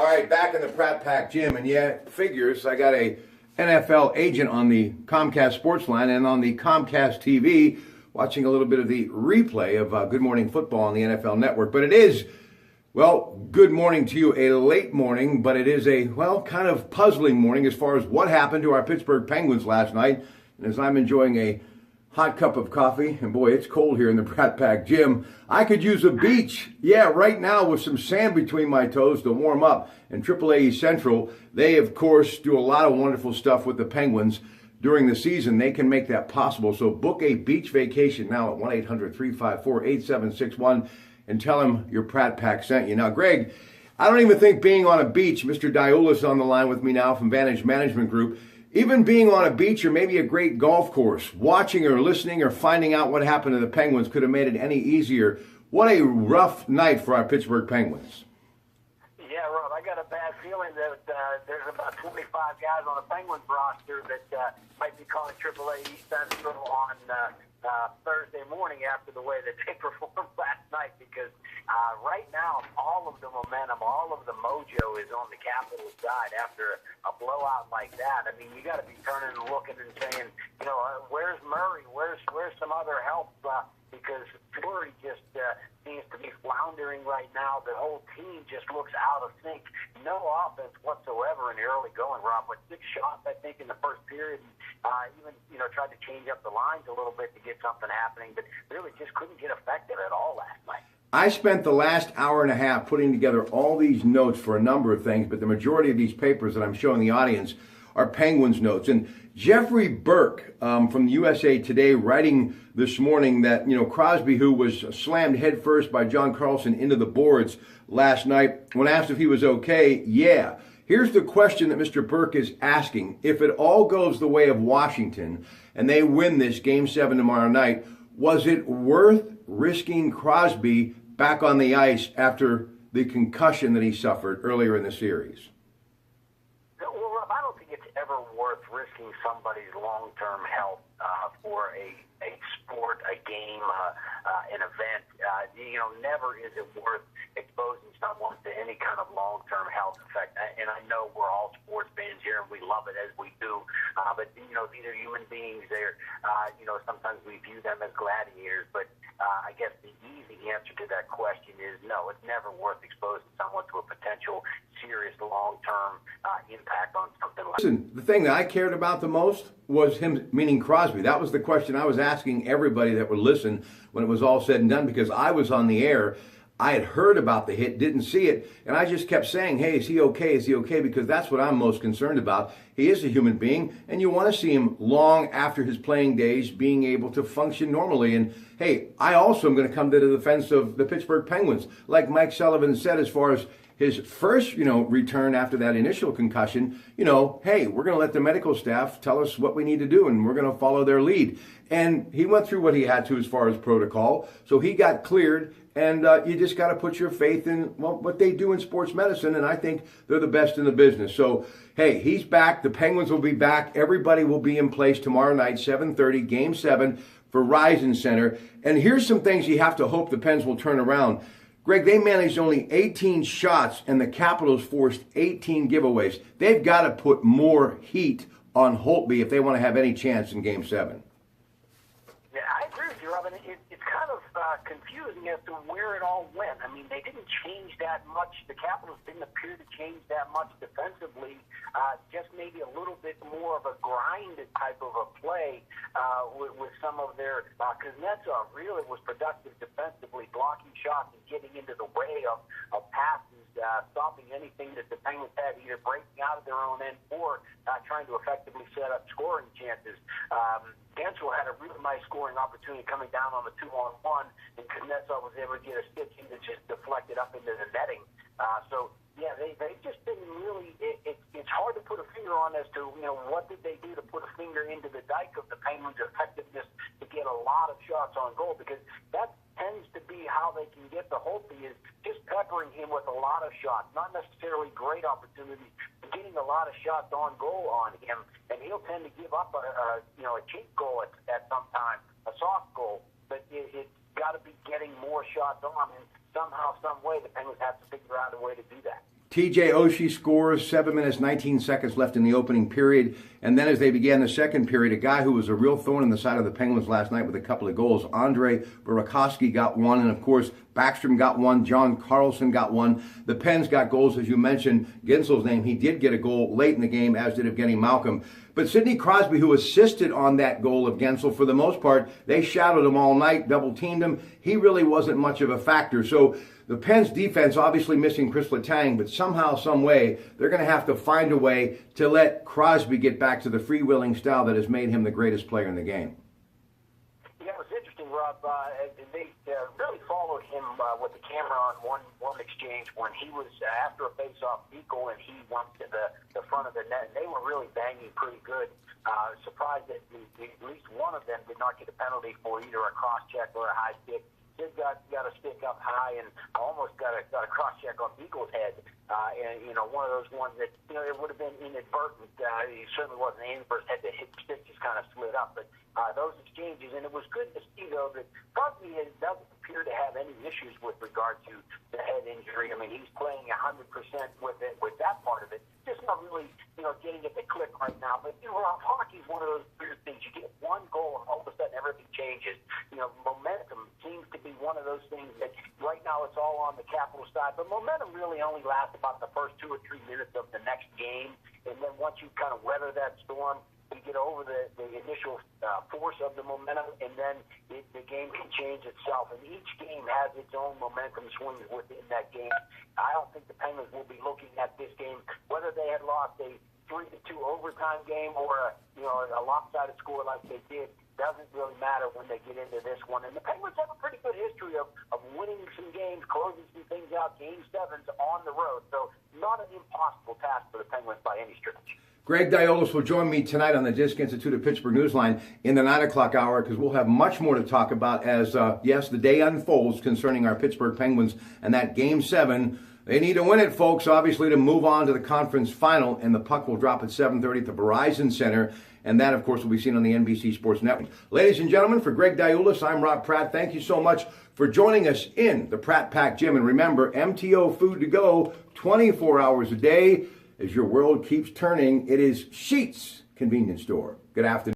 right, back in the Pratt Pack gym, and yeah, figures. I got a NFL agent on the Comcast Sports line and on the Comcast TV, watching a little bit of the replay of Good Morning Football on the NFL Network. But it is, well, good morning to you, a late morning, but it is a, well, kind of puzzling morning as far as what happened to our Pittsburgh Penguins last night. And as I'm enjoying a hot cup of coffee, and boy, it's cold here in the Pratt Pack gym, I could use a beach. Yeah, right now with some sand between my toes to warm up. And AAA Central, they, of course, do a lot of wonderful stuff with the Penguins during the season. They can make that possible. So book a beach vacation now at 1-800-354-8761 and tell them your Pratt Pack sent you. Now, Greg, I don't even think being on a beach, Mr. Diola's on the line with me now from Vantage Management Group, even being on a beach or maybe a great golf course, watching or listening or finding out what happened to the Penguins could have made it any easier. What a rough night for our Pittsburgh Penguins. Yeah, Rob, I got a bad feeling that there's about 25 guys on the Penguins roster that might be calling AAA East Central on Thursday morning after the way that they performed last night, because right now all of the momentum, all of the mojo is on the Capitals side after a blowout like that. I mean, you got to be turning and looking and saying, you know, where's Murray? Where's some other help? Because Fleury just seems to be floundering right now. The whole team just looks out of sync. No offense whatsoever in the early going, Rob. With 6 shots, I think, in the first period. Even, you know, tried to change up the lines a little bit to get something happening, but really just couldn't get effective at all last night. I spent the last hour and a half putting together all these notes for a number of things, but the majority of these papers that I'm showing the audience are Penguins notes. And Jeffrey Burke from the USA Today writing this morning that, you know, Crosby, who was slammed headfirst by John Carlson into the boards last night, when asked if he was okay, yeah. Here's the question that Mr. Burke is asking. If it all goes the way of Washington and they win this Game 7 tomorrow night, was it worth risking Crosby back on the ice after the concussion that he suffered earlier in the series? Well, Rob, I don't think it's ever worth risking somebody's long-term health for a sport, a game, an event. You know, never is it worth exposing someone to any kind of long-term health effect. And I know we're all sports fans here and we love it as we do. But, you know, these are human beings. They're, you know, sometimes we view them as gladiators. But I guess the easy answer to that question is no, it's never worth exposing someone to a potential serious long-term impact on something like that. Listen, the thing that I cared about the most was him, meaning Crosby. That was the question I was asking everybody that would listen when it was all said and done, because I was on the air. I had heard about the hit, didn't see it, and I just kept saying, hey, is he okay? Is he okay? Because that's what I'm most concerned about. He is a human being, and you want to see him long after his playing days being able to function normally. And, hey, I also am going to come to the defense of the Pittsburgh Penguins. Like Mike Sullivan said, as far as his first, you know, return after that initial concussion, you know, hey, we're going to let the medical staff tell us what we need to do, and we're going to follow their lead. And he went through what he had to as far as protocol, so he got cleared. And you just got to put your faith in, well, what they do in sports medicine, and I think they're the best in the business. So, hey, he's back. The Penguins will be back. Everybody will be in place tomorrow night, 7:30, Game 7 for Verizon Center. And here's some things you have to hope the Pens will turn around. Greg, they managed only 18 shots, and the Capitals forced 18 giveaways. They've got to put more heat on Holtby if they want to have any chance in Game 7. Yeah, I agree with you, Robin. It's kind of confusing as to where it all went. I mean, they didn't change that much. The Capitals didn't appear to change that much defensively. Just maybe a little bit more of a grind type of a play with some of their Kuznetsov really was productive defensively, blocking shots and getting into the way of passes, stopping anything that the Penguins had, either breaking out of their own end or trying to effectively set up scoring chances. Gensel had a really nice scoring opportunity coming down on the 2-on-1, and Kuznetsov was able to get a stick in that just deflected up into the netting. So, yeah, they just didn't really it's hard to put a finger on as to, you know, what did they do to put a finger into the dike of the Penguins' effectiveness to get a lot of shots on goal, because that tends to be how they can get the Holtby, is just peppering him with a lot of shots, not necessarily great opportunities, but getting a lot of shots on goal on him, and he'll tend to give up a cheap goal at some time, a soft goal, but it's got to be getting more shots on, and somehow, some way, the Penguins have to figure out a way to do that. TJ Oshie scores, 7 minutes, 19 seconds left in the opening period. And then as they began the second period, a guy who was a real thorn in the side of the Penguins last night with a couple of goals, Andre Burakovsky got one, and of course, Backstrom got one, John Carlson got one. The Pens got goals, as you mentioned, Gensel's name. He did get a goal late in the game, as did Evgeny Malkin. But Sidney Crosby, who assisted on that goal of Gensel, for the most part, they shadowed him all night, double-teamed him. He really wasn't much of a factor. So the Pens defense obviously missing Chris Letang, but somehow, some way, they're going to have to find a way to let Crosby get back to the freewheeling style that has made him the greatest player in the game. Yeah, it was interesting, Rob. They really followed him with the camera on one exchange when he was after a face-off equal and he went to the front of the net. And they were really banging pretty good. Surprised that at least one of them did not get a penalty for either a cross-check or a high stick. Sid got a stick up high and almost got a cross check on Beagle's head. And one of those ones that it would have been inadvertent. He certainly wasn't aiming for his head. The stick just kind of slid up. But those exchanges, and it was good to see though that Crosby doesn't appear to have any issues with regard to the head injury. I mean, he's playing 100% with it, with that part of it. Just not really getting it to click right now. But hockey's one of those weird things. You get one goal and all of a sudden everything changes. Momentum seems to be one of those things that right now it's all on the Capital side, but momentum really only lasts about the first 2 or 3 minutes of the next game, and then once you kind of weather that storm, you get over the initial force of the momentum, and then the game can change itself, and each game has its own momentum swings within that game. I don't think the Penguins will be looking at this game, whether they had lost a 3-2 overtime game or a lopsided score like they did. Doesn't really matter when they get into this one. And the Penguins have a pretty good history of winning some games, closing some things out, game sevens on the road. So not an impossible task for the Penguins by any stretch. Greg Diolis will join me tonight on the Disc Institute of Pittsburgh Newsline in the 9 o'clock hour because we'll have much more to talk about as, yes, the day unfolds concerning our Pittsburgh Penguins and that Game 7. They need to win it, folks, obviously, to move on to the conference final, and the puck will drop at 7:30 at the Verizon Center, and that, of course, will be seen on the NBC Sports Network. Ladies and gentlemen, for Greg Diolis, I'm Rob Pratt. Thank you so much for joining us in the Pratt Pack Gym, and remember, MTO Food to Go 24 hours a day. As your world keeps turning, it is Sheetz Convenience Store. Good afternoon.